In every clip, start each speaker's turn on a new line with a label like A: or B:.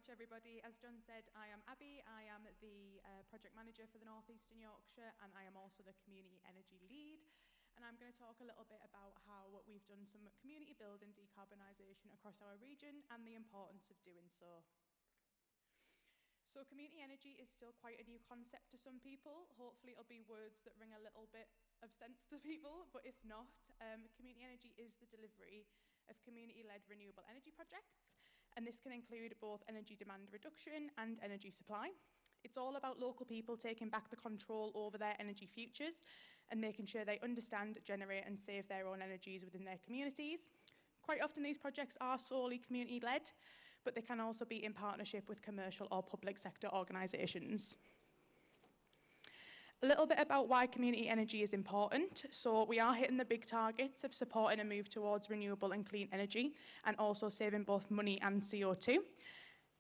A: much, everybody. As John said, I am Abby. I am the project manager for the North Eastern Yorkshire, and I am also the community energy lead. And I'm going to talk a little bit about how we've done some community building decarbonisation across our region and the importance of doing so. So community energy is still quite a new concept to some people. Hopefully it'll be words that ring a little bit of sense to people, but if not, community energy is the delivery of community-led renewable energy projects, and this can include both energy demand reduction and energy supply. It's all about local people taking back the control over their energy futures and making sure they understand, generate and save their own energies within their communities. Quite often these projects are solely community-led, but they can also be in partnership with commercial or public sector organisations. A little bit about why community energy is important. So we are hitting the big targets of supporting a move towards renewable and clean energy and also saving both money and CO2.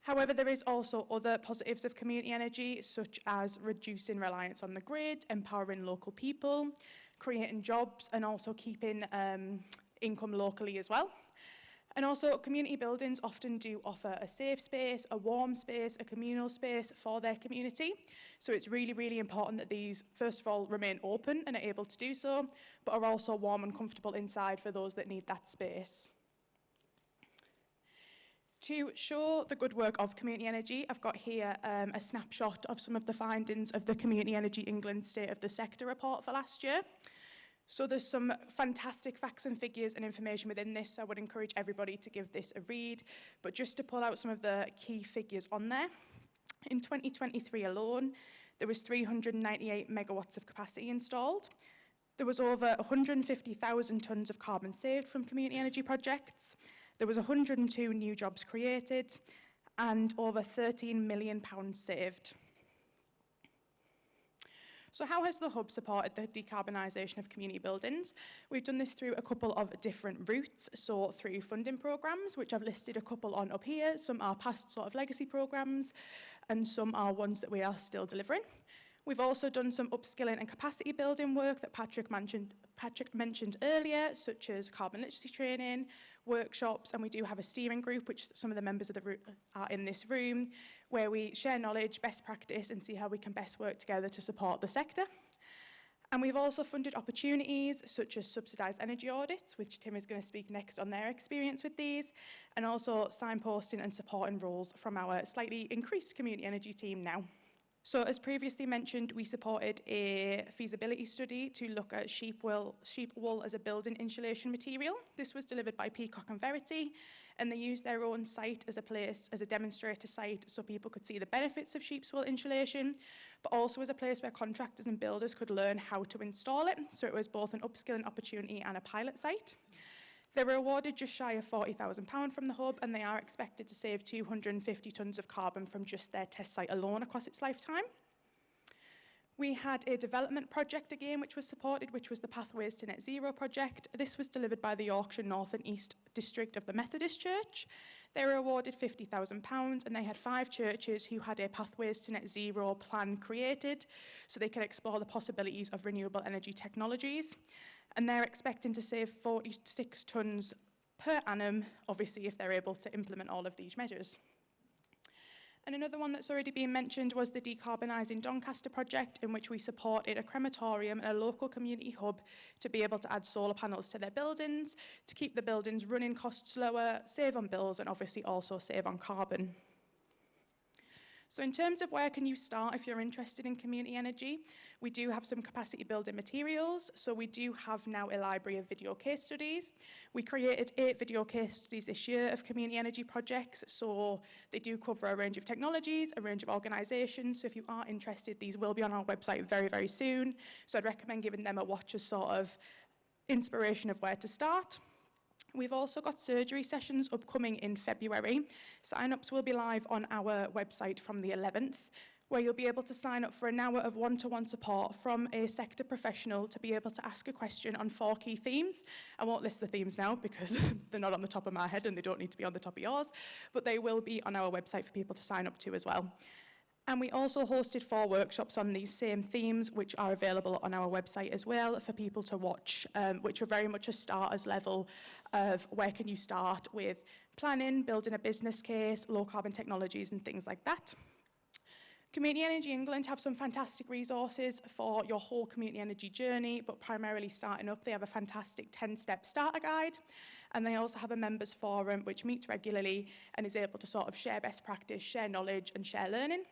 A: However, there is also other positives of community energy, such as reducing reliance on the grid, empowering local people, creating jobs and also keeping income locally as well. And also community buildings often do offer a safe space, a warm space, a communal space for their community. So it's really, really important that these, first of all, remain open and are able to do so, but are also warm and comfortable inside for those that need that space. To show the good work of community energy, I've got here a snapshot of some of the findings of the Community Energy England State of the Sector report for last year. So there's some fantastic facts and figures and information within this, so I would encourage everybody to give this a read. But just to pull out some of the key figures on there, in 2023 alone, there was 398 megawatts of capacity installed. There was over 150,000 tonnes of carbon saved from community energy projects. There was 102 new jobs created and over £13 million saved. So how has the Hub supported the decarbonisation of community buildings? We've done this through a couple of different routes, so through funding programmes, which I've listed a couple on up here. Some are past sort of legacy programmes and some are ones that we are still delivering. We've also done some upskilling and capacity building work that Patrick mentioned earlier, such as carbon literacy training, workshops, and we do have a steering group, which some of the members of the group are in this room, where we share knowledge, best practice, and see how we can best work together to support the sector. And we've also funded opportunities such as subsidised energy audits, which Tim is going to speak next on their experience with these, and also signposting and supporting roles from our slightly increased community energy team now. So as previously mentioned, we supported a feasibility study to look at sheep wool as a building insulation material. This was delivered by Peacock and Verity, and they used their own site as a demonstrator site so people could see the benefits of sheep's wool insulation, but also as a place where contractors and builders could learn how to install it. So it was both an upskilling opportunity and a pilot site. They were awarded just shy of £40,000 from the Hub, and they are expected to save 250 tonnes of carbon from just their test site alone across its lifetime. We had a development project again, which was supported, which was the Pathways to Net Zero project. This was delivered by the Yorkshire North and East District of the Methodist Church. They were awarded £50,000, and they had 5 churches who had a Pathways to Net Zero plan created so they could explore the possibilities of renewable energy technologies. And they're expecting to save 46 tonnes per annum, obviously, if they're able to implement all of these measures. And another one that's already been mentioned was the Decarbonising Doncaster project, in which we supported a crematorium and a local community hub to be able to add solar panels to their buildings, to keep the buildings running costs lower, save on bills, and obviously also save on carbon. So in terms of where can you start if you're interested in community energy, we do have some capacity building materials. So we do have now a library of video case studies. We created 8 video case studies this year of community energy projects. So they do cover a range of technologies, a range of organisations. So if you are interested, these will be on our website very, very soon. So I'd recommend giving them a watch as sort of inspiration of where to start. We've also got surgery sessions upcoming in February. Sign-ups will be live on our website from the 11th, where you'll be able to sign up for an hour of one-to-one support from a sector professional to be able to ask a question on 4 key themes. I won't list the themes now because they're not on the top of my head and they don't need to be on the top of yours, but they will be on our website for people to sign up to as well. And we also hosted 4 workshops on these same themes, which are available on our website as well for people to watch, which are very much a starters level of where can you start with planning, building a business case, low carbon technologies and things like that. Community Energy England have some fantastic resources for your whole community energy journey, but primarily starting up. They have a fantastic 10-step starter guide, and they also have a members forum which meets regularly and is able to sort of share best practice, share knowledge and share learning.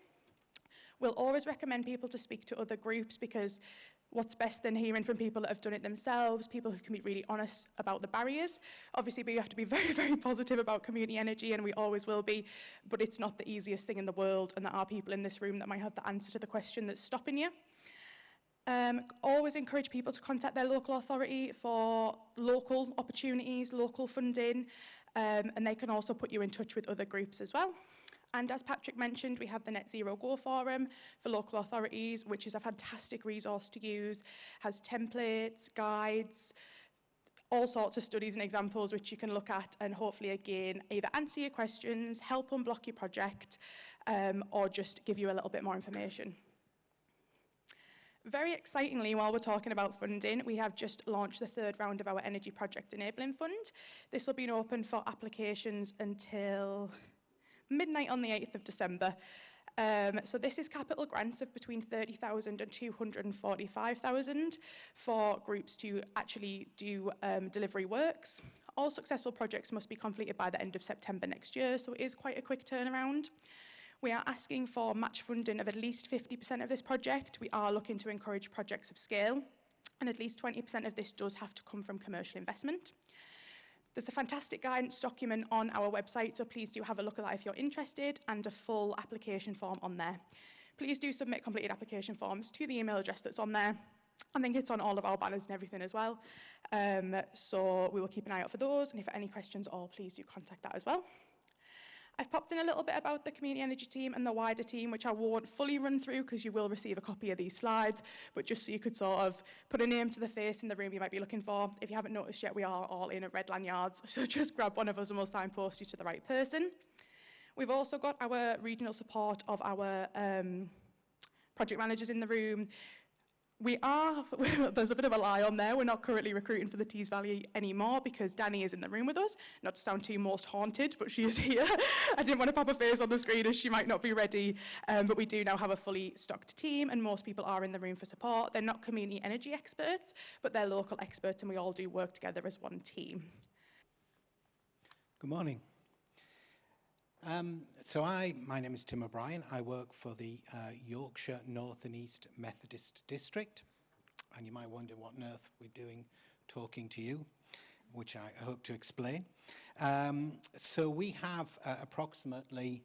A: We'll always recommend people to speak to other groups, because what's best than hearing from people that have done it themselves, people who can be really honest about the barriers. Obviously, we have to be very, very positive about community energy, and we always will be, but it's not the easiest thing in the world, and there are people in this room that might have the answer to the question that's stopping you. Always encourage people to contact their local authority for local opportunities, local funding, and they can also put you in touch with other groups as well. And as Patrick mentioned, we have the Net Zero Go Forum for local authorities, which is a fantastic resource to use, has templates, guides, all sorts of studies and examples which you can look at and hopefully again either answer your questions, help unblock your project, or just give you a little bit more information. Very excitingly, while we're talking about funding, we have just launched the third round of our Energy Project Enabling Fund. This will be open for applications until midnight on the 8th of December. So this is capital grants of between 30,000 and 245,000 for groups to actually do delivery works. All successful projects must be completed by the end of September next year, so it is quite a quick turnaround. We are asking for match funding of at least 50% of this project. We are looking to encourage projects of scale, and at least 20% of this does have to come from commercial investment. There's a fantastic guidance document on our website, so please do have a look at that if you're interested, and a full application form on there. Please do submit completed application forms to the email address that's on there. I think it's on all of our banners and everything as well. So we will keep an eye out for those, and if any questions at all, please do contact that as well. I've popped in a little bit about the community energy team and the wider team, which I won't fully run through because you will receive a copy of these slides, but just so you could sort of put a name to the face in the room you might be looking for. If you haven't noticed yet, we are all in at red lanyards, so just grab one of us and we'll signpost you to the right person. We've also got our regional support of our project managers in the room. There's a bit of a lie on there, we're not currently recruiting for the Tees Valley anymore because Danny is in the room with us. Not to sound too most haunted, but she is here. I didn't want to pop a face on the screen as she might not be ready, but we do now have a fully stocked team, and most people are in the room for support. They're not community energy experts, but they're local experts, and we all do work together as one team.
B: Good morning. My name is Tim O'Brien. I work for the Yorkshire North and East Methodist District, and you might wonder what on earth we're doing talking to you, which I hope to explain. So we have approximately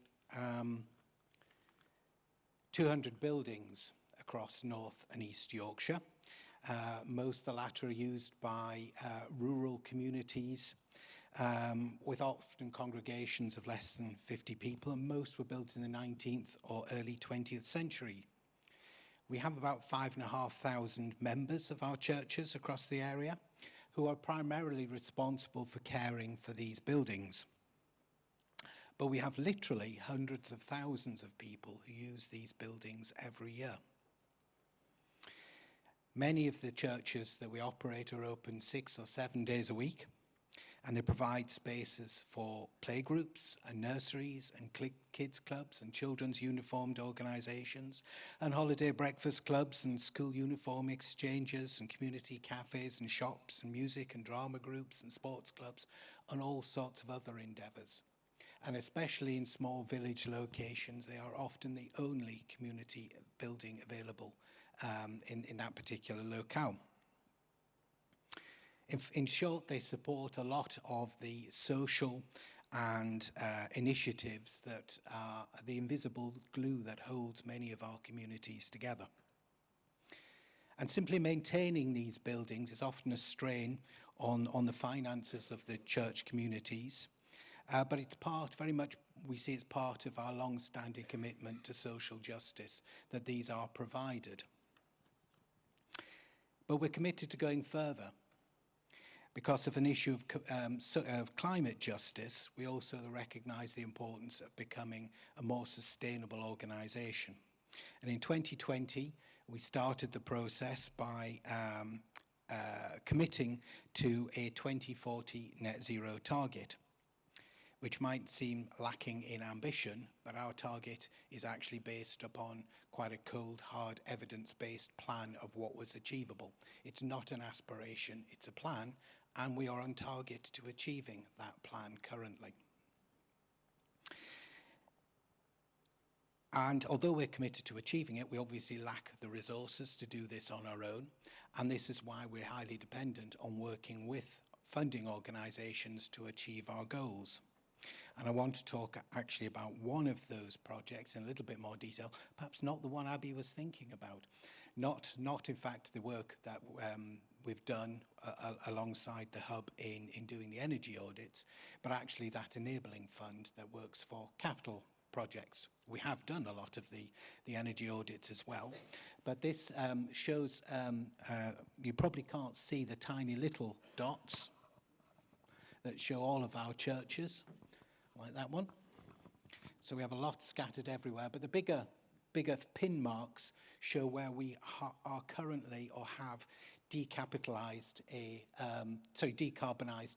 B: 200 buildings across North and East Yorkshire. Most of the latter are used by rural communities, with often congregations of less than 50 people, and most were built in the 19th or early 20th century. We have about 5,500 members of our churches across the area who are primarily responsible for caring for these buildings. But we have literally hundreds of thousands of people who use these buildings every year. Many of the churches that we operate are open 6 or 7 days a week, and they provide spaces for playgroups and nurseries and kids clubs and children's uniformed organisations and holiday breakfast clubs and school uniform exchanges and community cafes and shops and music and drama groups and sports clubs and all sorts of other endeavours. And especially in small village locations, they are often the only community building available in that particular locale. In short, they support a lot of the social and initiatives that are the invisible glue that holds many of our communities together. And simply maintaining these buildings is often a strain on the finances of the church communities, but it's very much, we see it's part of our long-standing commitment to social justice that these are provided. But we're committed to going further. Because of an issue of climate justice, we also recognise the importance of becoming a more sustainable organisation. And in 2020, we started the process by committing to a 2040 net zero target. which might seem lacking in ambition, but our target is actually based upon quite a cold, hard, evidence-based plan of what was achievable. It's not an aspiration, it's a plan, and we are on target to achieving that plan currently. And although we're committed to achieving it, we obviously lack the resources to do this on our own, and this is why we're highly dependent on working with funding organisations to achieve our goals. And I want to talk actually about one of those projects in a little bit more detail, perhaps not the one Abby was thinking about. Not in fact the work that we've done alongside the hub in doing the energy audits, but actually that enabling fund that works for capital projects. We have done a lot of the energy audits as well, but this shows, you probably can't see the tiny little dots that show all of our churches, like that one. So we have a lot scattered everywhere, but the bigger pin marks show where we are currently or have decarbonized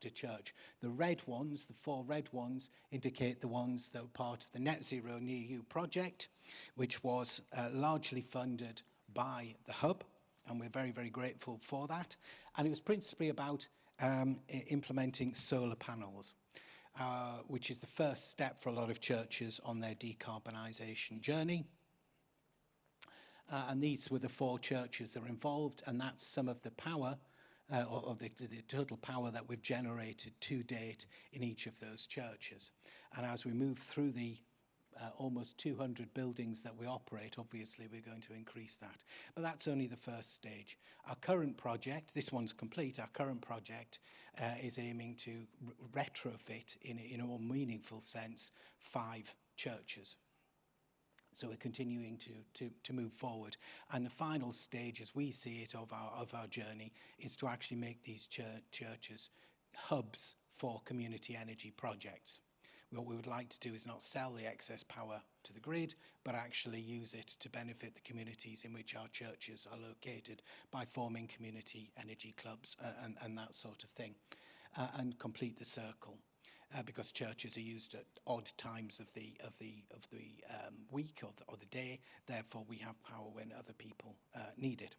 B: a church. The red ones, the 4 red ones, indicate the ones that were part of the Net Zero Near You project, which was largely funded by the hub, and we're very, very grateful for that. And it was principally about implementing solar panels, which is the first step for a lot of churches on their decarbonisation journey. And these were the 4 churches that are involved, and that's some of the power, or the total power that we've generated to date in each of those churches. And as we move through the almost 200 buildings that we operate, obviously we're going to increase that. But that's only the first stage. Our current project, this one's complete, our current project is aiming to retrofit in a more meaningful sense 5 churches. So we're continuing to move forward. And the final stage, as we see it, of our journey, is to actually make these churches hubs for community energy projects. What we would like to do is not sell the excess power to the grid, but actually use it to benefit the communities in which our churches are located by forming community energy clubs and that sort of thing, and complete the circle. Because churches are used at odd times of the week or the day, therefore we have power when other people need it.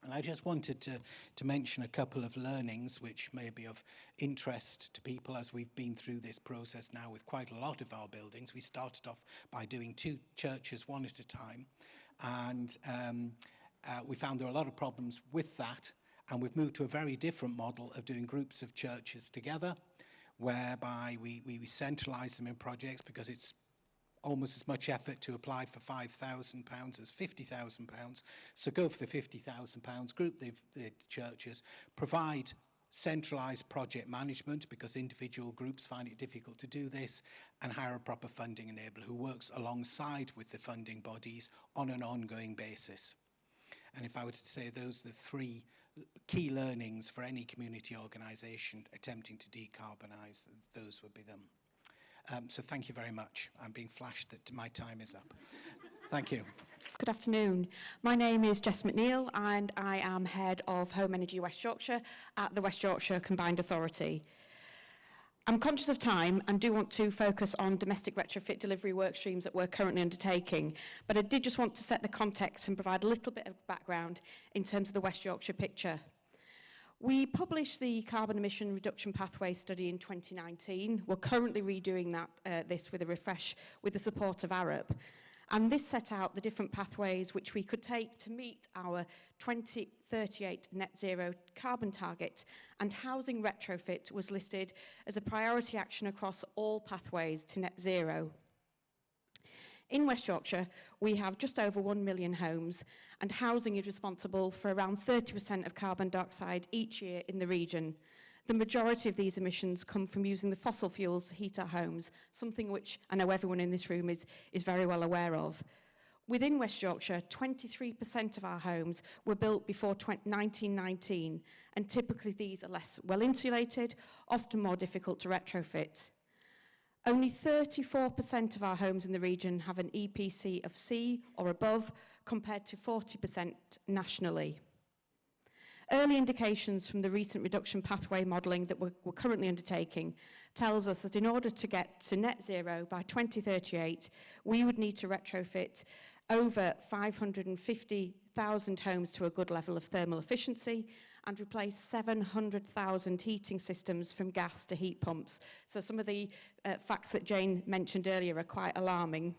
B: And I just wanted to mention a couple of learnings which may be of interest to people as we've been through this process now with quite a lot of our buildings. We started off by doing 2 churches one at a time, and we found there are a lot of problems with that, and we've moved to a very different model of doing groups of churches together, whereby we centralise them in projects because it's almost as much effort to apply for £5,000 as £50,000. So go for the £50,000, group the churches, provide centralised project management because individual groups find it difficult to do this, and hire a proper funding enabler who works alongside with the funding bodies on an ongoing basis. And if I were to say those are the 3 key learnings for any community organisation attempting to decarbonise, those would be them. So thank you very much. I'm being flashed that my time is up. Thank you.
C: Good afternoon. My name is Jess McNeil and I am Head of Home Energy West Yorkshire at the West Yorkshire Combined Authority. I'm conscious of time and do want to focus on domestic retrofit delivery work streams that we're currently undertaking, but I did just want to set the context and provide a little bit of background in terms of the West Yorkshire picture. We published the Carbon Emission Reduction Pathway Study in 2019. We're currently redoing this with a refresh with the support of ARUP. And this set out the different pathways which we could take to meet our 2038 net zero carbon target, and housing retrofit was listed as a priority action across all pathways to net zero. In West Yorkshire, we have just over 1 million homes, and housing is responsible for around 30% of carbon dioxide each year in the region. The majority of these emissions come from using the fossil fuels to heat our homes, something which I know everyone in this room is very well aware of. Within West Yorkshire, 23% of our homes were built before 1919, and typically these are less well insulated, often more difficult to retrofit. Only 34% of our homes in the region have an EPC of C or above, compared to 40% nationally. Early indications from the recent reduction pathway modelling that we're currently undertaking tells us that in order to get to net zero by 2038, we would need to retrofit over 550,000 homes to a good level of thermal efficiency and replace 700,000 heating systems from gas to heat pumps. So some of the facts that Jane mentioned earlier are quite alarming.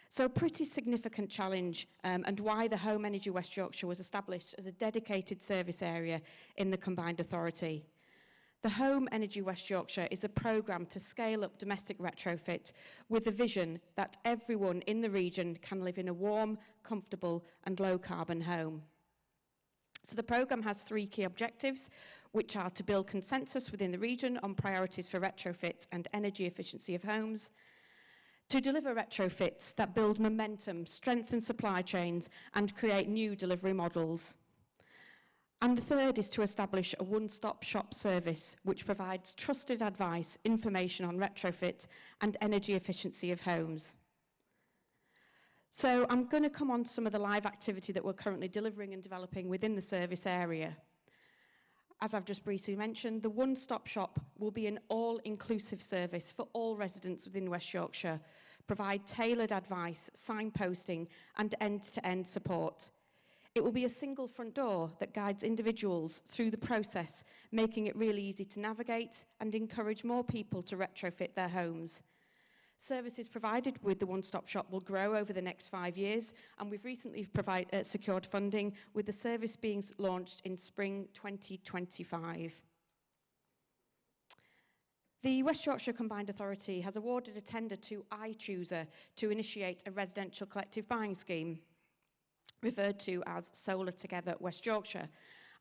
C: So a pretty significant challenge, and why the Home Energy West Yorkshire was established as a dedicated service area in the combined authority. The Home Energy West Yorkshire is a programme to scale up domestic retrofit with the vision that everyone in the region can live in a warm, comfortable and low carbon home. So the programme has 3 key objectives, which are to build consensus within the region on priorities for retrofit and energy efficiency of homes, to deliver retrofits that build momentum, strengthen supply chains and create new delivery models. And the third is to establish a one-stop shop service which provides trusted advice, information on retrofit and energy efficiency of homes. So I'm going to come on to some of the live activity that we're currently delivering and developing within the service area. As I've just briefly mentioned, the one-stop shop will be an all-inclusive service for all residents within West Yorkshire, provide tailored advice, signposting and end-to-end support. It will be a single front door that guides individuals through the process, making it really easy to navigate and encourage more people to retrofit their homes. Services provided with the one-stop shop will grow over the next 5 years, and we've recently secured funding, with the service being launched in spring 2025. The West Yorkshire Combined Authority has awarded a tender to iChooser to initiate a residential collective buying scheme, referred to as Solar Together West Yorkshire.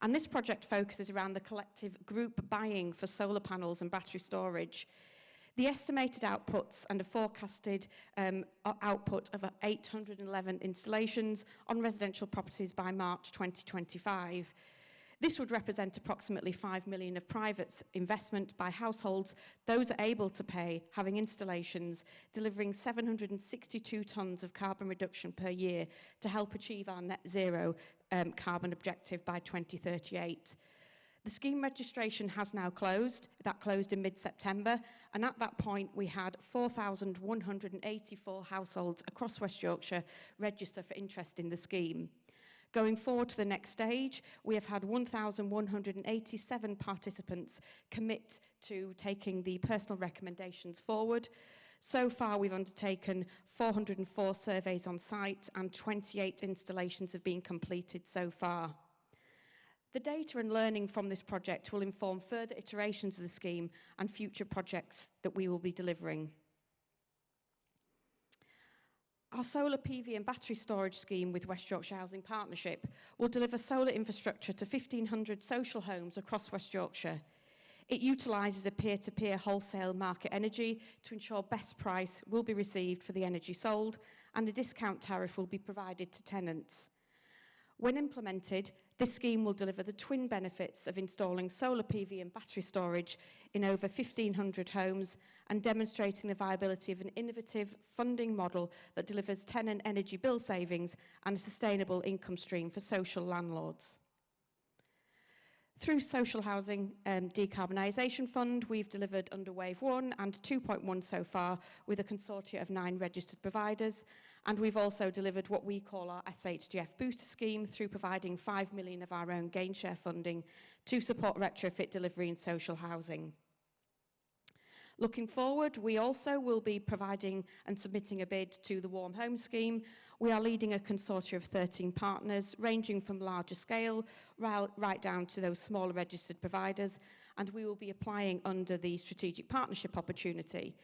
C: And this project focuses around the collective group buying for solar panels and battery storage. The estimated outputs and a forecasted output of 811 installations on residential properties by March 2025. This would represent approximately 5 million of private investment by households, those are able to pay, having installations, delivering 762 tonnes of carbon reduction per year to help achieve our net zero carbon objective by 2038. The scheme registration has now closed. That closed in mid-September, and at that point we had 4,184 households across West Yorkshire register for interest in the scheme. Going forward to the next stage, we have had 1,187 participants commit to taking the personal recommendations forward. So far, we've undertaken 404 surveys on site and 28 installations have been completed so far. The data and learning from this project will inform further iterations of the scheme and future projects that we will be delivering. Our solar PV and battery storage scheme with West Yorkshire Housing Partnership will deliver solar infrastructure to 1,500 social homes across West Yorkshire. It utilises a peer-to-peer wholesale market energy to ensure best price will be received for the energy sold and a discount tariff will be provided to tenants. When implemented, this scheme will deliver the twin benefits of installing solar PV and battery storage in over 1,500 homes and demonstrating the viability of an innovative funding model that delivers tenant energy bill savings and a sustainable income stream for social landlords. Through Social Housing Decarbonisation Fund, we've delivered under Wave 1 and 2.1 so far with a consortia of 9 registered providers. And we've also delivered what we call our SHDF Booster Scheme through providing 5 million of our own gain share funding to support retrofit delivery in social housing. Looking forward, we also will be providing and submitting a bid to the Warm Home Scheme. We are leading a consortia of 13 partners, ranging from larger scale right down to those smaller registered providers, and we will be applying under the strategic partnership opportunity.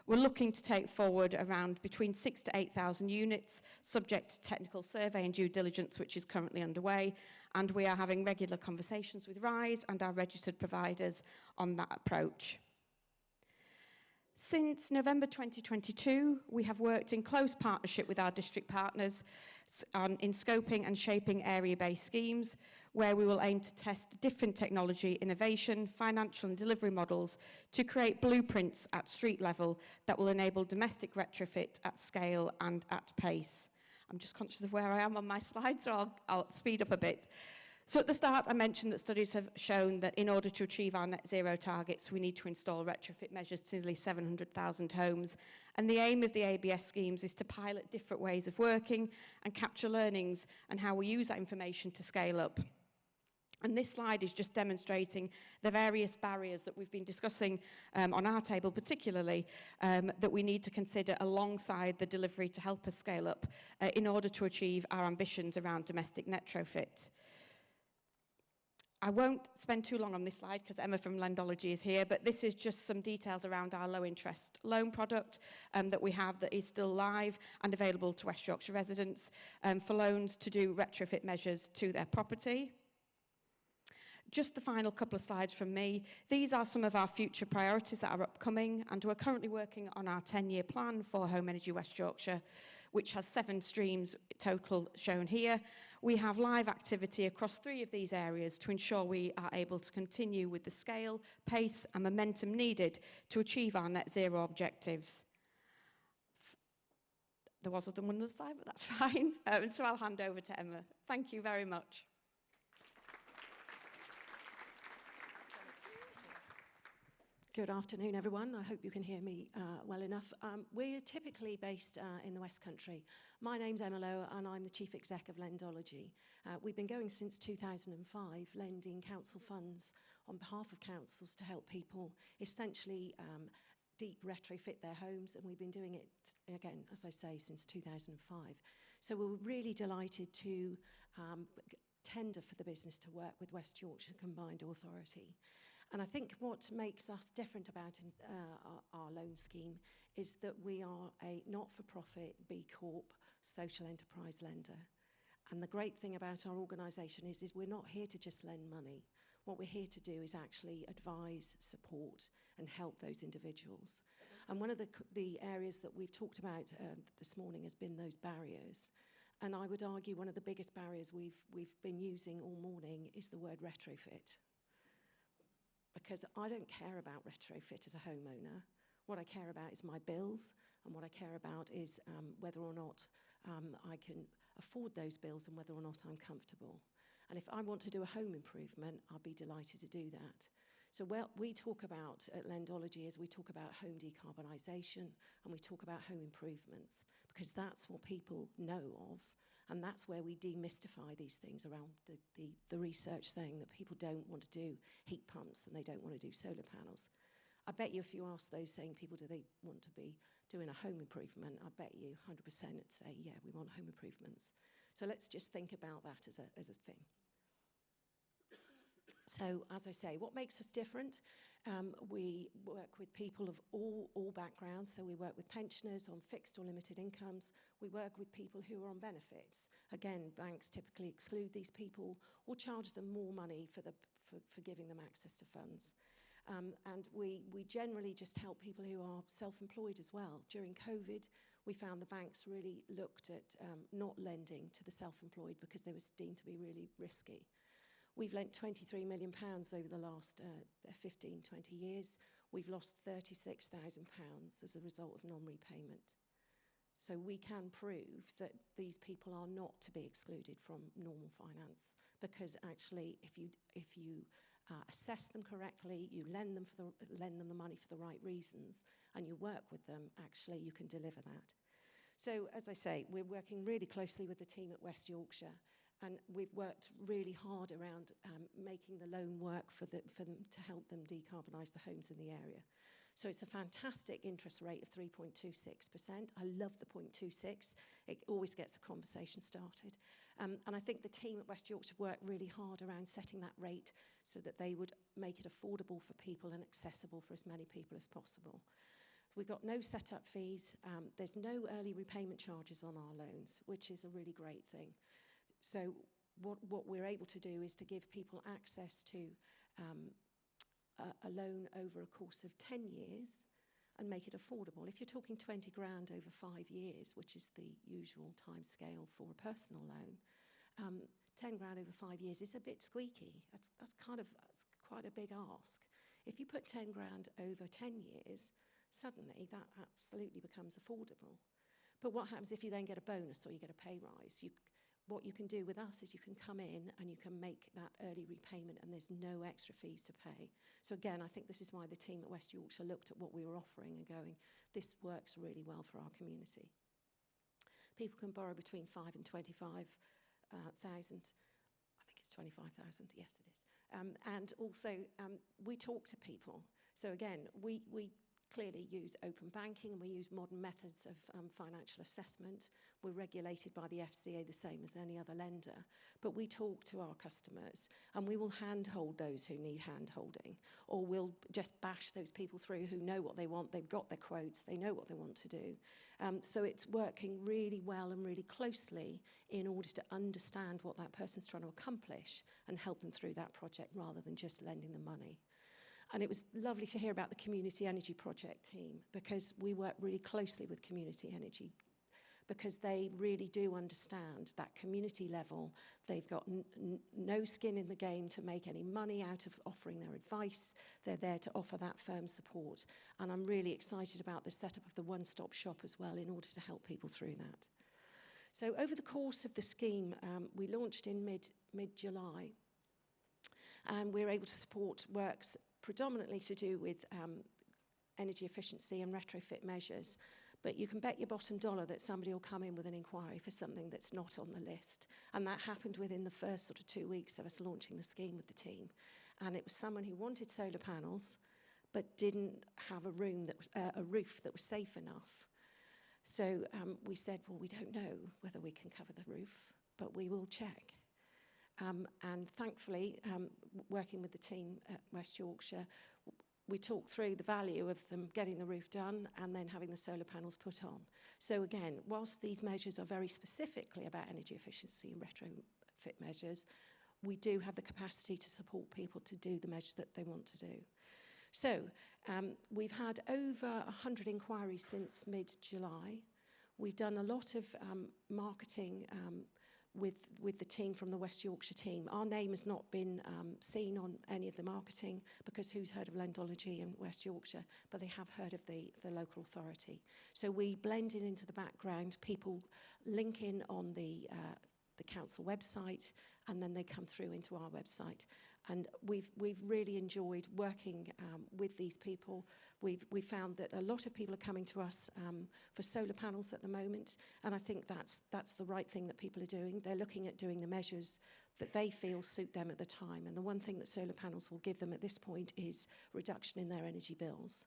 C: We're looking to take forward around between 6,000 to 8,000 units, subject to technical survey and due diligence, which is currently underway, and we are having regular conversations with RISE and our registered providers on that approach. Since November 2022, we have worked in close partnership with our district partners in scoping and shaping area-based schemes, where we will aim to test different technology, innovation, financial and delivery models to create blueprints at street level that will enable domestic retrofit at scale and at pace. I'm just conscious of where I am on my slides, so I'll speed up a bit. So at the start, I mentioned that studies have shown that in order to achieve our net zero targets, we need to install retrofit measures to nearly 700,000 homes. And the aim of the ABS schemes is to pilot different ways of working and capture learnings and how we use that information to scale up. And this slide is just demonstrating the various barriers that we've been discussing on our table particularly, that we need to consider alongside the delivery to help us scale up in order to achieve our ambitions around domestic retrofit. I won't spend too long on this slide because Emma from Lendology is here, but this is just some details around our low interest loan product that we have that is still live and available to West Yorkshire residents for loans to do retrofit measures to their property. Just the final couple of slides from me. These are some of our future priorities that are upcoming, and we're currently working on our 10-year plan for Home Energy West Yorkshire, which has 7 streams total shown here. We have live activity across 3 of these areas to ensure we are able to continue with the scale, pace and momentum needed to achieve our net zero objectives. There was one other slide, but that's fine. So I'll hand over to Emma. Thank you very much.
D: Good afternoon, everyone. I hope you can hear me well enough. We're typically based in the West Country. My name's Emma Lowe, and I'm the Chief Exec of Lendology. We've been going since 2005, lending council funds on behalf of councils to help people essentially deep retrofit their homes, and we've been doing it, again, as I say, since 2005. So we're really delighted to tender for the business to work with West Yorkshire Combined Authority. And I think what makes us different about our loan scheme is that we are a not-for-profit B Corp social enterprise lender. And the great thing about our organisation is we're not here to just lend money. What we're here to do is actually advise, support and help those individuals. And one of the areas that we've talked about this morning has been those barriers. And I would argue one of the biggest barriers we've been using all morning is the word retrofit. Because I don't care about retrofit as a homeowner. What I care about is my bills, and what I care about is whether or not I can afford those bills and whether or not I'm comfortable. And if I want to do a home improvement, I'll be delighted to do that. So what we talk about at Lendology is we talk about home decarbonisation and we talk about home improvements, because that's what people know of. And that's where we demystify these things around the research saying that people don't want to do heat pumps and they don't want to do solar panels. I bet you if you ask those same people, do they want to be doing a home improvement, I bet you 100% would say, yeah, we want home improvements. So let's just think about that as a thing. So, as I say, what makes us different? We work with people of all backgrounds. So we work with pensioners on fixed or limited incomes. We work with people who are on benefits. Again, banks typically exclude these people or charge them more money for giving them access to funds. And we generally just help people who are self-employed as well. During COVID, we found the banks really looked at not lending to the self-employed because they were deemed to be really risky. We've lent £23 million over the last 15, 20 years. We've lost £36,000 as a result of non-repayment. So we can prove that these people are not to be excluded from normal finance, because actually if you assess them correctly, you lend them the money for the right reasons, and you work with them, actually you can deliver that. So as I say, we're working really closely with the team at West Yorkshire. And we've worked really hard around making the loan work for them to help them decarbonise the homes in the area. So it's a fantastic interest rate of 3.26%. I love the 0.26. It always gets a conversation started. And I think the team at West Yorkshire worked really hard around setting that rate so that they would make it affordable for people and accessible for as many people as possible. We've got no setup fees. There's no early repayment charges on our loans, which is a really great thing. So what we're able to do is to give people access to a loan over a course of 10 years and make it affordable. If you're talking 20 grand over 5 years, which is the usual time scale for a personal loan, 10 grand over 5 years is a bit squeaky. That's quite a big ask. If you put 10 grand over 10 years, suddenly that absolutely becomes affordable. But what happens if you then get a bonus or you get a pay rise? what you can do with us is you can come in and you can make that early repayment and there's no extra fees to pay. So again, I think this is why the team at West Yorkshire looked at what we were offering and going, this works really well for our community. People can borrow between 5 and 25,000. I think it's 25,000, yes it is. And also, we talk to people. So again, we clearly use open banking and we use modern methods of financial assessment. We're regulated by the FCA the same as any other lender, but we talk to our customers and we will handhold those who need handholding, or we'll just bash those people through who know what they want, they've got their quotes, they know what they want to do. So it's working really well and really closely in order to understand what that person's trying to accomplish and help them through that project rather than just lending them money. And it was lovely to hear about the Community Energy Project team, because we work really closely with Community Energy, because they really do understand that community level. They've got no skin in the game to make any money out of offering their advice. They're there to offer that firm support. And I'm really excited about the setup of the one-stop shop as well in order to help people through that. So over the course of the scheme, we launched in mid-July, and we're able to support works predominantly to do with energy efficiency and retrofit measures. But you can bet your bottom dollar that somebody will come in with an inquiry for something that's not on the list. And that happened within the first sort of 2 weeks of us launching the scheme with the team. And it was someone who wanted solar panels, but didn't have a roof that was safe enough. So we said, well, we don't know whether we can cover the roof, but we will check. And thankfully, working with the team at West Yorkshire, we talked through the value of them getting the roof done and then having the solar panels put on. So again, whilst these measures are very specifically about energy efficiency and retrofit measures, we do have the capacity to support people to do the measures that they want to do. So we've had over 100 inquiries since mid-July. We've done a lot of marketing with the team from the West Yorkshire team. Our name has not been seen on any of the marketing, because who's heard of Lendology in West Yorkshire, but they have heard of the local authority. So we blend in into the background, people link in on the council website, and then they come through into our website. And we've really enjoyed working with these people. We've found that a lot of people are coming to us for solar panels at the moment, and I think that's the right thing that people are doing. They're looking at doing the measures that they feel suit them at the time, and the one thing that solar panels will give them at this point is reduction in their energy bills.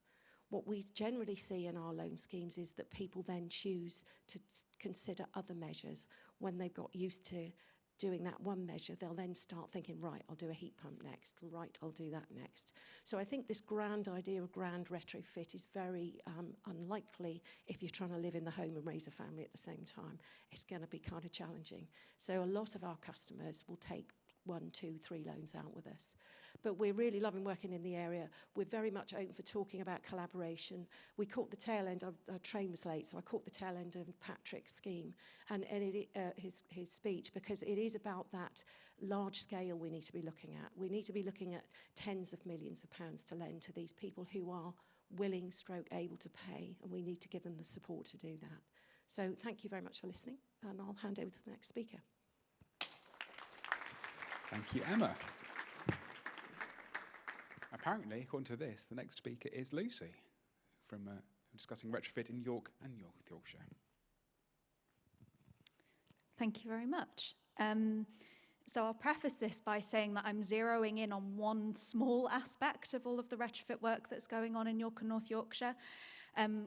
D: What we generally see in our loan schemes is that people then choose to consider other measures. When they've got used to doing that one measure, they'll then start thinking, right, I'll do a heat pump next, right, I'll do that next. So I think this grand idea of grand retrofit is very unlikely if you're trying to live in the home and raise a family at the same time. It's going to be kind of challenging. So a lot of our customers will take 1, 2, 3 loans out with us. But we're really loving working in the area. We're very much open for talking about collaboration. We caught the tail end, our train was late, so I caught the tail end of Patrick's scheme and his speech, because it is about that large scale we need to be looking at. We need to be looking at tens of millions of pounds to lend to these people who are willing / able to pay, and we need to give them the support to do that. So thank you very much for listening, and I'll hand over to the next speaker.
E: Thank you, Emma. Apparently, according to this, the next speaker is Lucy, from discussing retrofit in York and North Yorkshire.
F: Thank you very much. So I'll preface this by saying that I'm zeroing in on one small aspect of all of the retrofit work that's going on in York and North Yorkshire.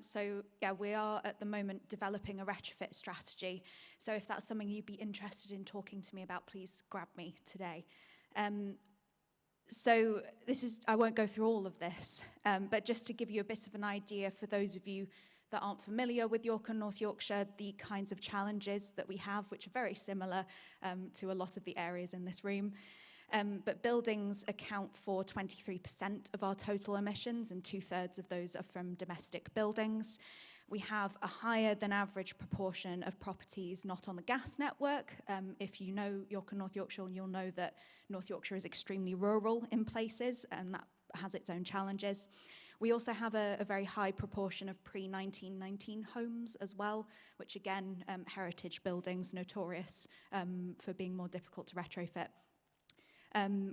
F: So yeah, we are at the moment developing a retrofit strategy. So if that's something you'd be interested in talking to me about, please grab me today. So I won't go through all of this, but just to give you a bit of an idea for those of you that aren't familiar with York and North Yorkshire, the kinds of challenges that we have, which are very similar to a lot of the areas in this room. But buildings account for 23% of our total emissions, and 2/3 of those are from domestic buildings. We have a higher than average proportion of properties not on the gas network. If you know York and North Yorkshire, you'll know that North Yorkshire is extremely rural in places, and that has its own challenges. We also have a very high proportion of pre-1919 homes as well, which again, heritage buildings, notorious for being more difficult to retrofit.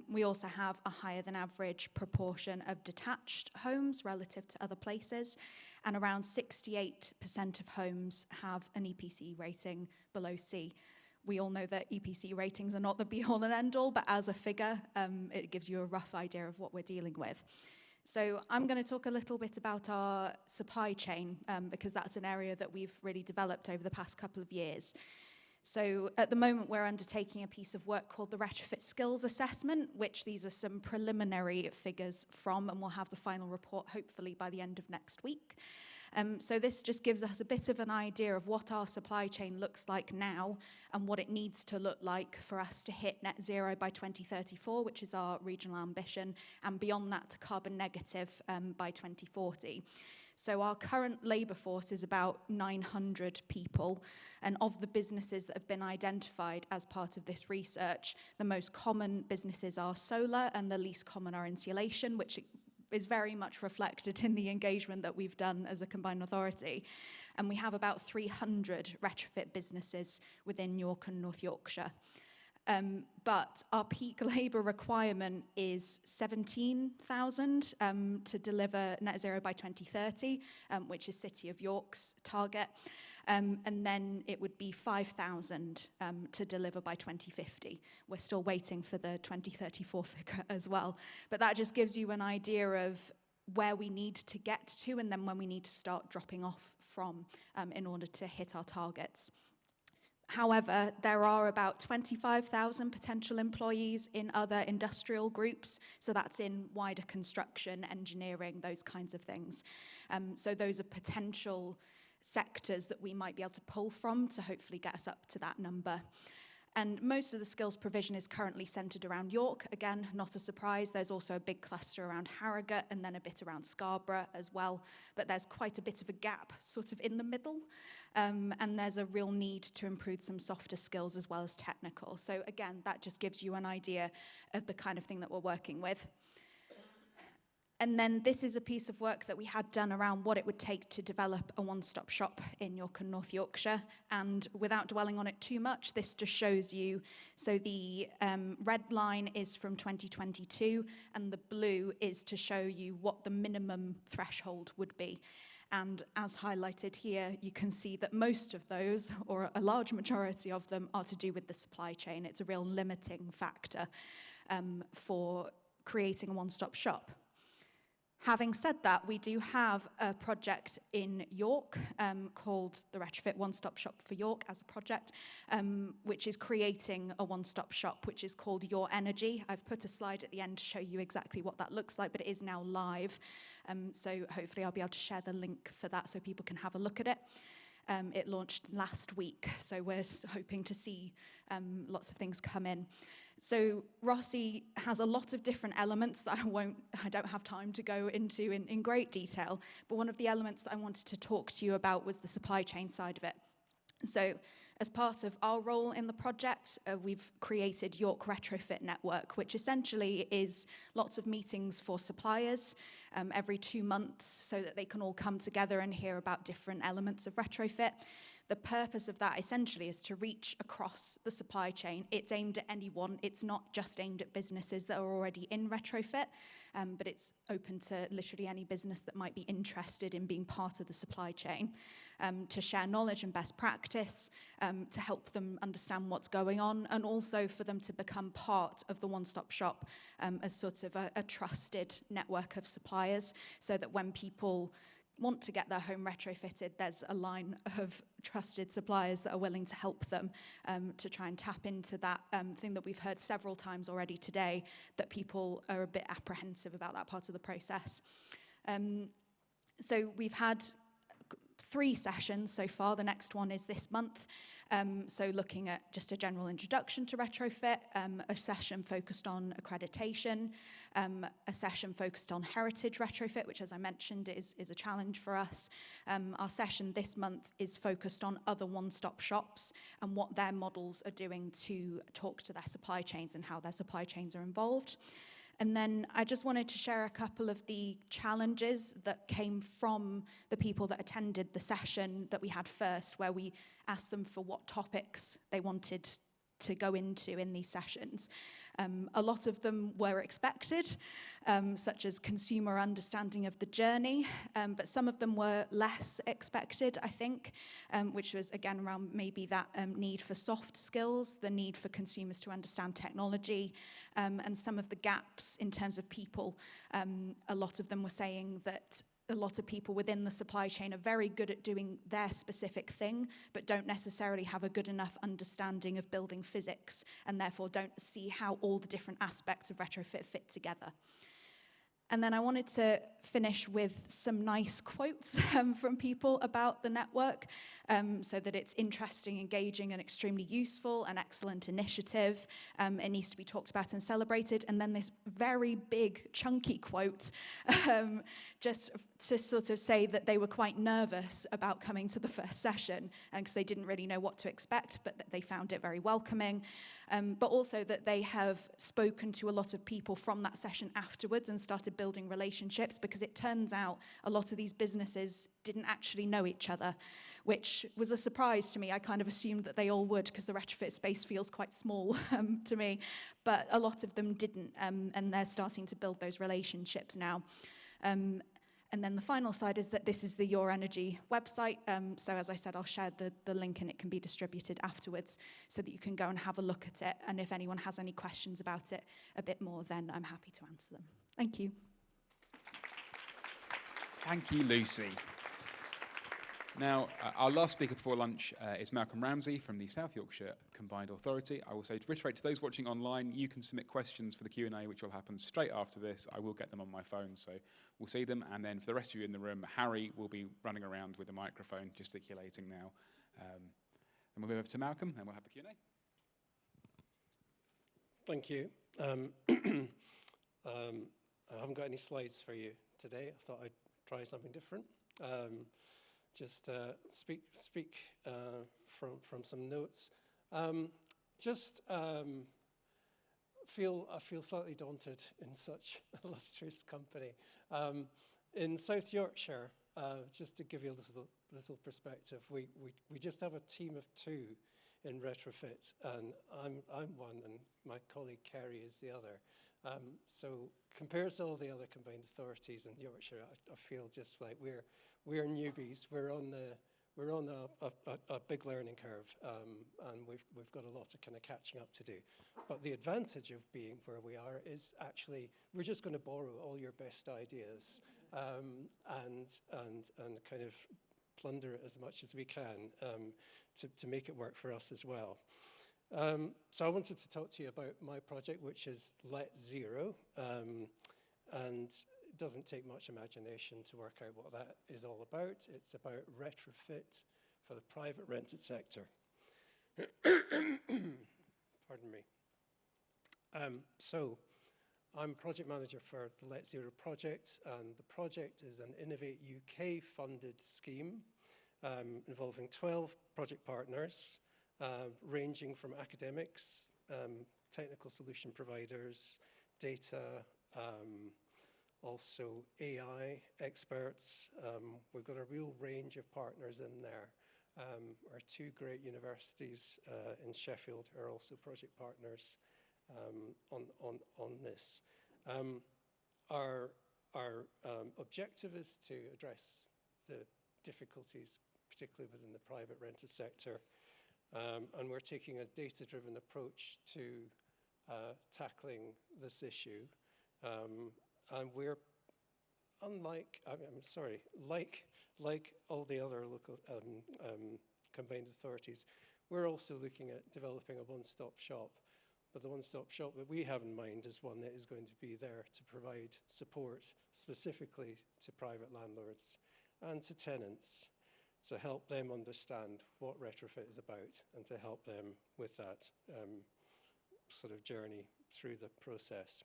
F: We also have a higher than average proportion of detached homes relative to other places, and around 68% of homes have an EPC rating below C. We all know that EPC ratings are not the be-all and end-all, but as a figure, it gives you a rough idea of what we're dealing with. So I'm going to talk a little bit about our supply chain, because that's an area that we've really developed over the past couple of years. So at the moment, we're undertaking a piece of work called the Retrofit Skills Assessment, which these are some preliminary figures from, and we'll have the final report hopefully by the end of next week. So this just gives us a bit of an idea of what our supply chain looks like now and what it needs to look like for us to hit net zero by 2034, which is our regional ambition, and beyond that to carbon negative by 2040. So our current labour force is about 900 people, and of the businesses that have been identified as part of this research, the most common businesses are solar and the least common are insulation, which is very much reflected in the engagement that we've done as a combined authority. And we have about 300 retrofit businesses within York and North Yorkshire. But our peak labour requirement is 17,000 to deliver net zero by 2030, which is City of York's target. And then it would be 5,000 to deliver by 2050. We're still waiting for the 2034 figure as well. But that just gives you an idea of where we need to get to and then when we need to start dropping off from in order to hit our targets. However, there are about 25,000 potential employees in other industrial groups, so that's in wider construction, engineering, those kinds of things. So those are potential sectors that we might be able to pull from to hopefully get us up to that number. And most of the skills provision is currently centred around York. Again, not a surprise. There's also a big cluster around Harrogate and then a bit around Scarborough as well. But there's quite a bit of a gap sort of in the middle. And there's a real need to improve some softer skills as well as technical. So again, that just gives you an idea of the kind of thing that we're working with. And then this is a piece of work that we had done around what it would take to develop a one-stop shop in York and North Yorkshire. And without dwelling on it too much, this just shows you, so the red line is from 2022, and the blue is to show you what the minimum threshold would be. And as highlighted here, you can see that most of those, or a large majority of them, are to do with the supply chain. It's a real limiting factor for creating a one-stop shop. Having said that, we do have a project in York called the Retrofit One Stop Shop for York as a project, which is creating a one-stop shop, which is called Your Energy. I've put a slide at the end to show you exactly what that looks like, but it is now live. So hopefully I'll be able to share the link for that so people can have a look at it. It launched last week, so we're hoping to see lots of things come in. So Rossi has a lot of different elements that I don't have time to go into in great detail, but one of the elements that I wanted to talk to you about was the supply chain side of it. So as part of our role in the project, we've created York Retrofit Network, which essentially is lots of meetings for suppliers every 2 months so that they can all come together and hear about different elements of retrofit. The purpose of that essentially is to reach across the supply chain. It's aimed at anyone. It's not just aimed at businesses that are already in retrofit, but it's open to literally any business that might be interested in being part of the supply chain, to share knowledge and best practice, to help them understand what's going on, and also for them to become part of the one-stop shop as sort of a trusted network of suppliers, so that when people want to get their home retrofitted, there's a line of trusted suppliers that are willing to help them to try and tap into that thing that we've heard several times already today, that people are a bit apprehensive about that part of the process. So we've had 3 sessions so far. The next one is this month. So looking at just a general introduction to retrofit, a session focused on accreditation, a session focused on heritage retrofit, which, as I mentioned, is a challenge for us. Our session this month is focused on other one-stop shops and what their models are doing to talk to their supply chains and how their supply chains are involved. And then I just wanted to share a couple of the challenges that came from the people that attended the session that we had first, where we asked them for what topics they wanted to go into in these sessions. A lot of them were expected, such as consumer understanding of the journey, but some of them were less expected, I think, which was again around maybe that need for soft skills, the need for consumers to understand technology, and some of the gaps in terms of people. A lot of them were saying that a lot of people within the supply chain are very good at doing their specific thing, but don't necessarily have a good enough understanding of building physics, and therefore don't see how all the different aspects of retrofit fit together. And then I wanted to finish with some nice quotes from people about the network, so that it's interesting, engaging, and extremely useful, an excellent initiative. It needs to be talked about and celebrated. And then this very big, chunky quote, just to sort of say that they were quite nervous about coming to the first session, because they didn't really know what to expect, but that they found it very welcoming. But also that they have spoken to a lot of people from that session afterwards and started building relationships, because it turns out a lot of these businesses didn't actually know each other, which was a surprise to me. I kind of assumed that they all would, because the retrofit space feels quite small to me, but a lot of them didn't, and they're starting to build those relationships now. And then the final side is that this is the Your Energy website. So as I said, I'll share the link and it can be distributed afterwards so that you can go and have a look at it. And if anyone has any questions about it a bit more, then I'm happy to answer them. Thank you.
E: Thank you, Lucy. Now, our last speaker before lunch is Malcolm Ramsey from the South Yorkshire Combined Authority. I will say to reiterate to those watching online, you can submit questions for the Q&A, which will happen straight after this. I will get them on my phone, so we'll see them. And then for the rest of you in the room, Harry will be running around with a microphone, gesticulating now. And we'll move over to Malcolm, and we'll have the Q&A.
G: Thank you. I haven't got any slides for you today. I thought I'd try something different. Just speak from some notes. I feel slightly daunted in such illustrious company. In South Yorkshire, just to give you a little perspective, we just have a team of 2 in retrofit, and I'm one, and my colleague Kerry is the other. So compared to all the other combined authorities in Yorkshire, I feel just like we're newbies. We're on a big learning curve, and we've got a lot of kind of catching up to do. But the advantage of being where we are is actually we're just going to borrow all your best ideas and kind of plunder it as much as we can to make it work for us as well. So I wanted to talk to you about my project, which is Let Zero, and it doesn't take much imagination to work out what that is all about. It's about retrofit for the private rented sector. Pardon me. So I'm project manager for the Let Zero project, and the project is an Innovate UK funded scheme involving 12 project partners, ranging from academics, technical solution providers, data, also AI experts. We've got a real range of partners in there. Our 2 great universities in Sheffield are also project partners on this. Our objective is to address the difficulties, particularly within the private rented sector. And we're taking a data-driven approach to tackling this issue. And we're like all the other local combined authorities, we're also looking at developing a one-stop shop. But the one-stop shop that we have in mind is one that is going to be there to provide support specifically to private landlords and to tenants, to help them understand what retrofit is about and to help them with that sort of journey through the process.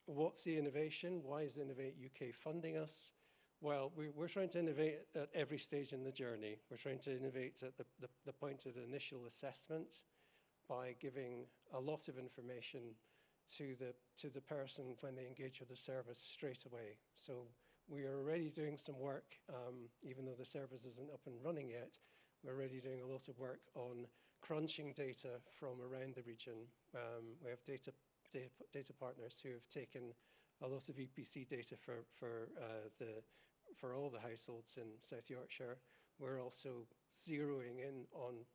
G: What's the innovation? Why is Innovate UK funding us? Well, we're trying to innovate at every stage in the journey. We're trying to innovate at the point of the initial assessment by giving a lot of information to the person when they engage with the service straight away. So we are already doing some work, even though the service isn't up and running yet. We're already doing a lot of work on crunching data from around the region. We have data partners who have taken a lot of EPC data for all the households in South Yorkshire. We're also zeroing in on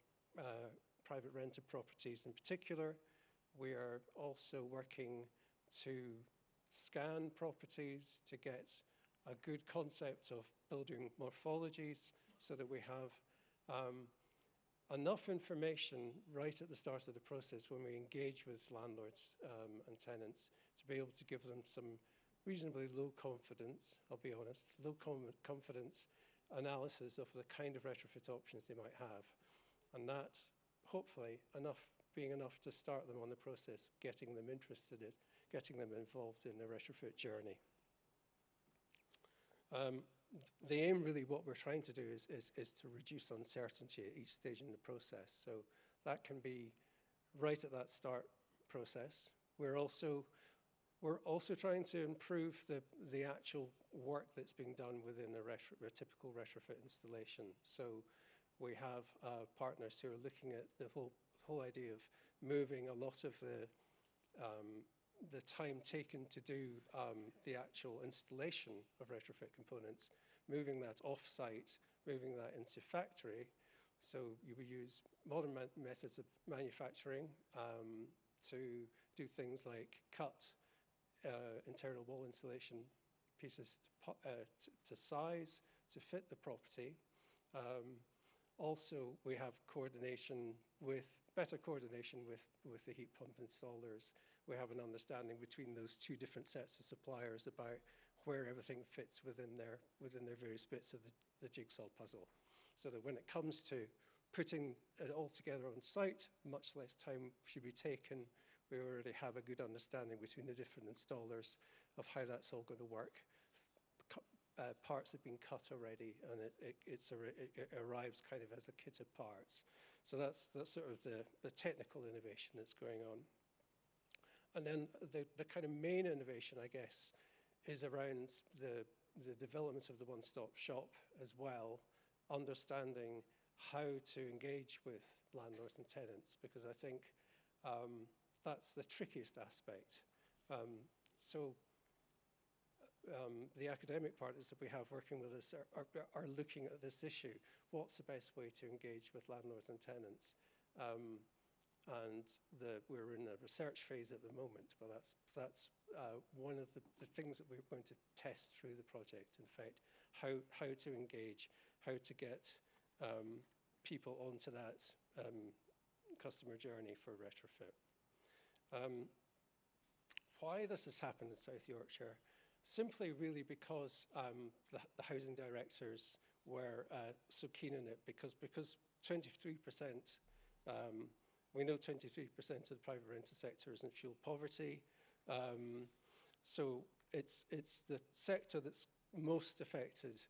G: private rented properties in particular. We are also working to scan properties to get a good concept of building morphologies so that we have enough information right at the start of the process when we engage with landlords and tenants to be able to give them some reasonably low confidence, I'll be honest, low confidence analysis of the kind of retrofit options they might have. And that, hopefully, being enough to start them on the process, getting them interested in, getting them involved in the retrofit journey. The aim, really, what we're trying to do is to reduce uncertainty at each stage in the process. So that can be right at that start process. We're also trying to improve the actual work that's being done within a typical retrofit installation. So we have partners who are looking at the whole idea of moving a lot of the time taken to do the actual installation of retrofit components, moving that off-site, moving that into factory. So you will use modern methods of manufacturing to do things like cut internal wall insulation pieces to size, to fit the property. Also, we have better coordination with the heat pump installers. We have an understanding between those two different sets of suppliers about where everything fits within their various bits of the jigsaw puzzle. So that when it comes to putting it all together on site, much less time should be taken. We already have a good understanding between the different installers of how that's all going to work. Parts have been cut already, and it arrives kind of as a kit of parts. So that's sort of the technical innovation that's going on. And then the kind of main innovation, I guess, is around the development of the one-stop shop as well, understanding how to engage with landlords and tenants, because I think that's the trickiest aspect. The academic partners that we have working with us are looking at this issue. What's the best way to engage with landlords and tenants? We're in a research phase at the moment, but that's one of the things that we're going to test through the project. In fact, how to engage, how to get people onto that customer journey for retrofit. Why this has happened in South Yorkshire? Simply really because the housing directors were so keen on it, because 23%, we know 23% of the private rented sector is in fuel poverty. So it's the sector that's most affected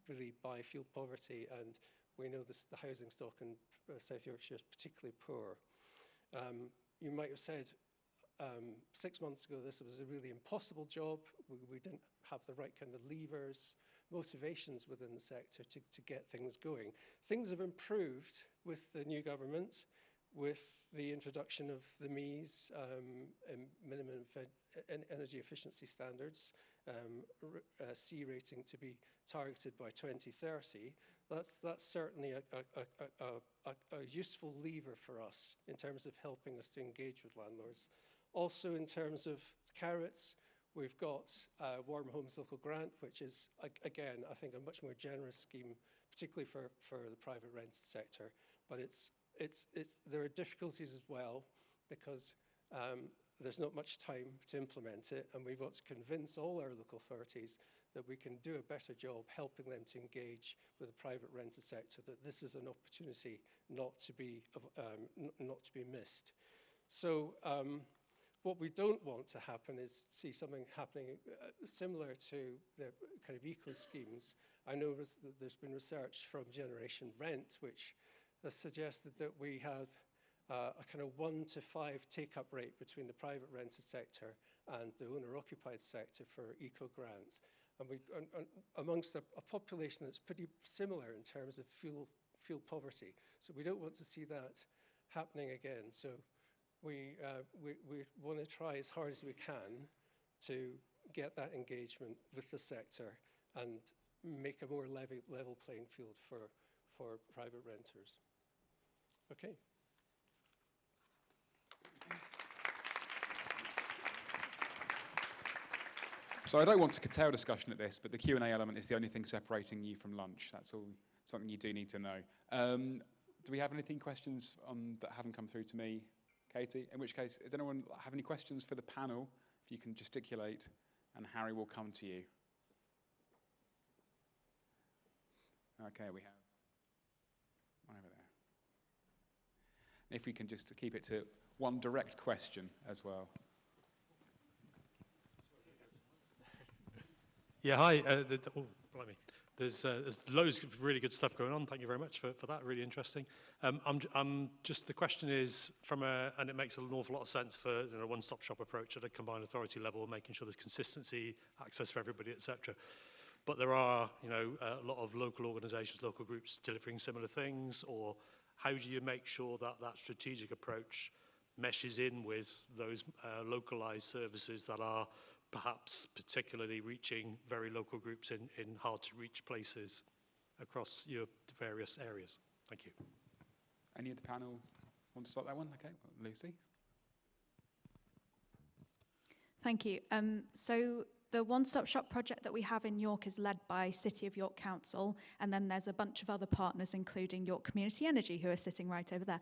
G: really by fuel poverty, and we know the housing stock in South Yorkshire is particularly poor. You might have said 6 months ago this was a really impossible job. We didn't have the right kind of levers, motivations within the sector to get things going. Things have improved with the new government, with the introduction of the MEES, minimum energy efficiency standards, C rating to be targeted by 2030. That's certainly a useful lever for us in terms of helping us to engage with landlords. Also, in terms of carrots, we've got Warm Homes Local Grant, which is, again, I think a much more generous scheme, particularly for the private rented sector. But there are difficulties as well, because there's not much time to implement it, and we've got to convince all our local authorities that we can do a better job helping them to engage with the private rented sector, that this is an opportunity not to be missed. So what we don't want to happen is see something happening similar to the kind of eco schemes. I know there's been research from Generation Rent, which has suggested that we have a kind of 1 to 5 take-up rate between the private rented sector and the owner-occupied sector for eco-grants. And amongst a population that's pretty similar in terms of fuel poverty. So we don't want to see that happening again. So we want to try as hard as we can to get that engagement with the sector and make a more level playing field for private renters. Okay.
E: So I don't want to curtail discussion at this, but the Q&A element is the only thing separating you from lunch. That's all, something you do need to know. Do we have anything, questions that haven't come through to me, Katie? In which case, does anyone have any questions for the panel? If you can gesticulate, and Harry will come to you. Okay, we have one over there. If we can just keep it to one direct question as well.
H: Yeah, hi. Blimey. There's loads of really good stuff going on. Thank you very much for that. Really interesting. Just the question is and it makes an awful lot of sense for a one-stop shop approach at a combined authority level, making sure there's consistency, access for everybody, etc. But there are, a lot of local organisations, local groups delivering similar things. Or how do you make sure that that strategic approach meshes in with those localised services that are perhaps particularly reaching very local groups in hard-to-reach places across your various areas? Thank you.
E: Any of the panel want to start that one? Okay, Lucy.
F: Thank you. So the One-Stop Shop project that we have in York is led by City of York Council, and then there's a bunch of other partners, including York Community Energy, who are sitting right over there.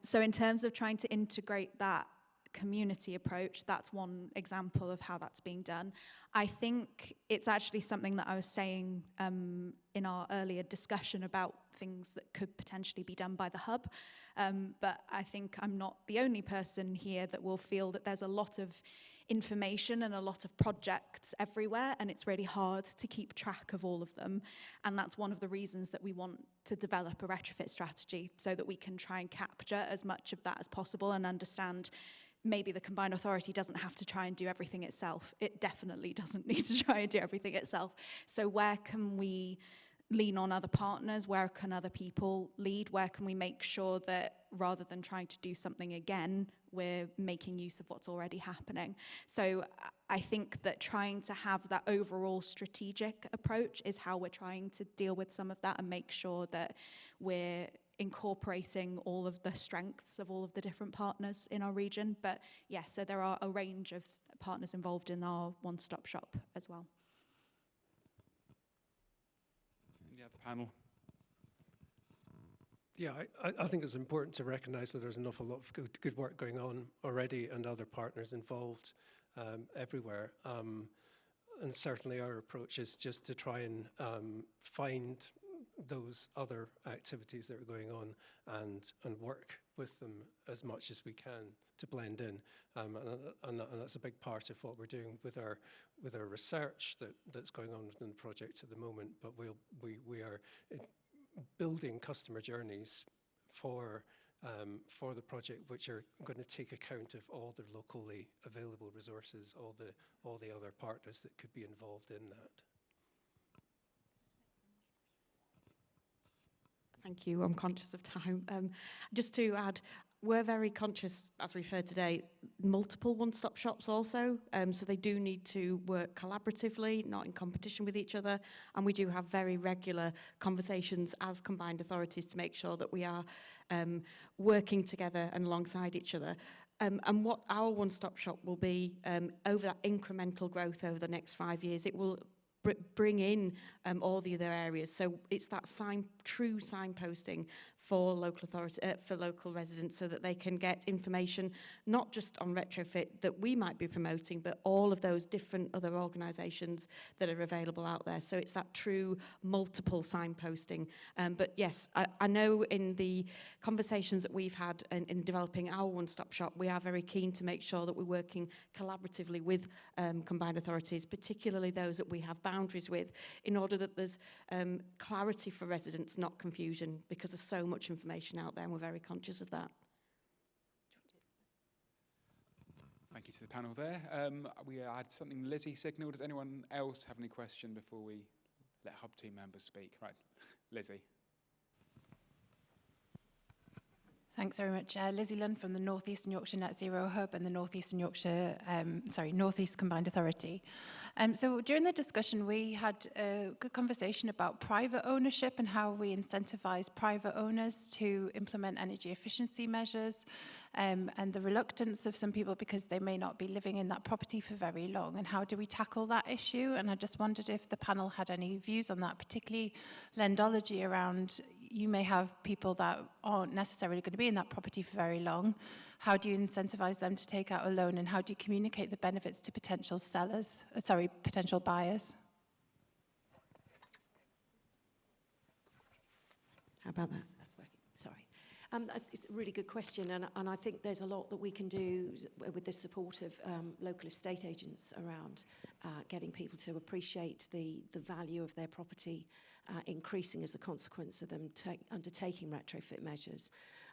F: So in terms of trying to integrate that community approach, that's one example of how that's being done. I think it's actually something that I was saying in our earlier discussion about things that could potentially be done by the hub. But I think I'm not the only person here that will feel that there's a lot of information and a lot of projects everywhere, and it's really hard to keep track of all of them. And that's one of the reasons that we want to develop a retrofit strategy, so that we can try and capture as much of that as possible and understand maybe the combined authority doesn't have to try and do everything itself. It definitely doesn't need to try and do everything itself. So where can we lean on other partners? Where can other people lead? Where can we make sure that rather than trying to do something again, we're making use of what's already happening? So I think that trying to have that overall strategic approach is how we're trying to deal with some of that and make sure that we're incorporating all of the strengths of all of the different partners in our region. But yeah, so there are a range of partners involved in our one-stop shop as well.
E: Any other panel?
G: Yeah, I think it's important to recognise that there's an awful lot of good work going on already and other partners involved everywhere. And certainly our approach is just to try and find those other activities that are going on and work with them as much as we can to blend in. And that's a big part of what we're doing with our research that's going on within the project at the moment. But we are building customer journeys for the project, which are going to take account of all the locally available resources, all the other partners that could be involved in that.
C: Thank you. I'm conscious of time. Just to add, we're very conscious, as we've heard today, multiple one-stop shops also. So they do need to work collaboratively, not in competition with each other. And we do have very regular conversations as combined authorities to make sure that we are working together and alongside each other. And what our one-stop shop will be over that incremental growth over the next 5 years, it will bring in all the other areas. So it's that true signposting for local authority, for local residents, so that they can get information not just on retrofit that we might be promoting, but all of those different other organisations that are available out there. So it's that true multiple signposting. But yes, I know in the conversations that we've had in developing our one-stop shop, we are very keen to make sure that we're working collaboratively with combined authorities, particularly those that we have boundaries with, in order that there's clarity for residents, not confusion, because there's so much information out there and we're very conscious of that.
E: Thank you to the panel there. We had something Lizzie signalled. Does anyone else have any question before we let Hub team members speak? Right, Lizzie.
I: Thanks very much. Lizzie Lund from the North Eastern Yorkshire Net Zero Hub and the North Eastern Yorkshire, North East Combined Authority. So during the discussion, we had a good conversation about private ownership and how we incentivise private owners to implement energy efficiency measures, and the reluctance of some people because they may not be living in that property for very long. And how do we tackle that issue? And I just wondered if the panel had any views on that, particularly lendology around. You may have people that aren't necessarily going to be in that property for very long. How do you incentivize them to take out a loan, and how do you communicate the benefits to potential potential buyers?
D: How about that? That's working. Sorry. It's a really good question, and I think there's a lot that we can do with the support of local estate agents around getting people to appreciate the value of their property increasing as a consequence of them undertaking retrofit measures.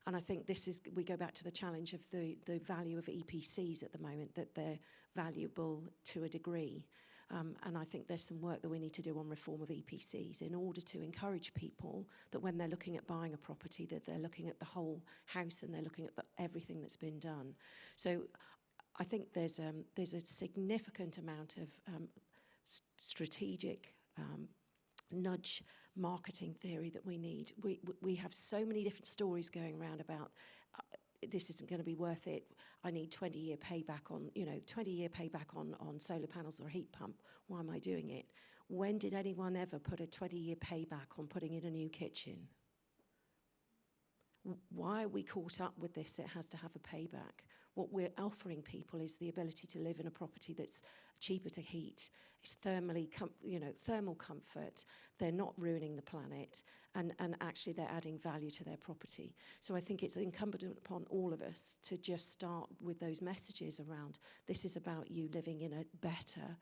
D: And I think we go back to the challenge of the value of EPCs at the moment, that they're valuable to a degree. And I think there's some work that we need to do on reform of EPCs in order to encourage people that when they're looking at buying a property, that they're looking at the whole house and they're looking at everything that's been done. So I think there's a significant amount of strategic nudge marketing theory that we need. We have so many different stories going around about this isn't going to be worth it. I need 20-year payback on, 20-year payback on solar panels or a heat pump. Why am I doing it? When did anyone ever put a 20-year payback on putting in a new kitchen? Why are we caught up with this? It has to have a payback. What we're offering people is the ability to live in a property that's cheaper to heat, it's thermal comfort, they're not ruining the planet, and actually they're adding value to their property. So I think it's incumbent upon all of us to just start with those messages around this is about you living in a better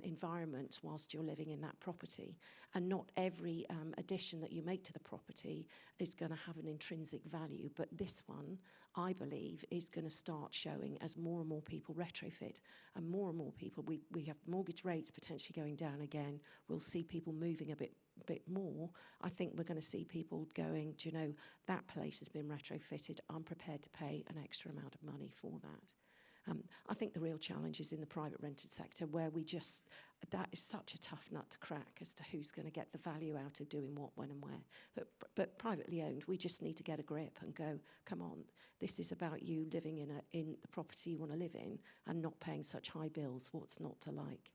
D: environment whilst you're living in that property. And not every addition that you make to the property is going to have an intrinsic value, but this one, I believe, is going to start showing as more and more people retrofit, and more people, we have mortgage rates potentially going down again, we'll see people moving a bit more. I think we're going to see people going, do you know, that place has been retrofitted, I'm prepared to pay an extra amount of money for that. I think the real challenge is in the private rented sector, where that is such a tough nut to crack as to who's going to get the value out of doing what, when and where. But privately owned, we just need to get a grip and go, come on, this is about you living in the property you want to live in and not paying such high bills. What's not to like?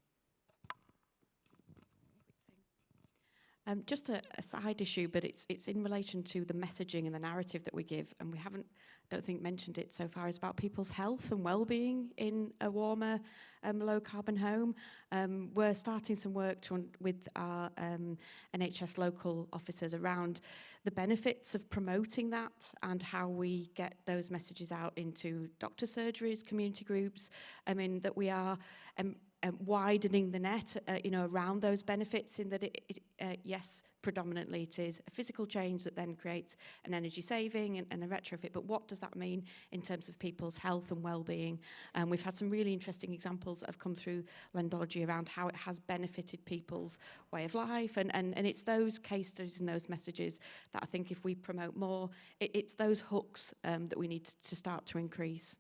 C: Just a side issue, but it's in relation to the messaging and the narrative that we give, and we haven't, I don't think, mentioned it so far. It's about people's health and well-being in a warmer, low-carbon home. We're starting some work with our NHS local officers around the benefits of promoting that and how we get those messages out into doctor surgeries, community groups. I mean, that we are widening the net, around those benefits, in that yes, predominantly it is a physical change that then creates an energy saving and a retrofit, but what does that mean in terms of people's health and well-being? We've had some really interesting examples that have come through Lendology around how it has benefited people's way of life, and it's those case studies and those messages that I think if we promote more, it's those hooks that we need to start to increase.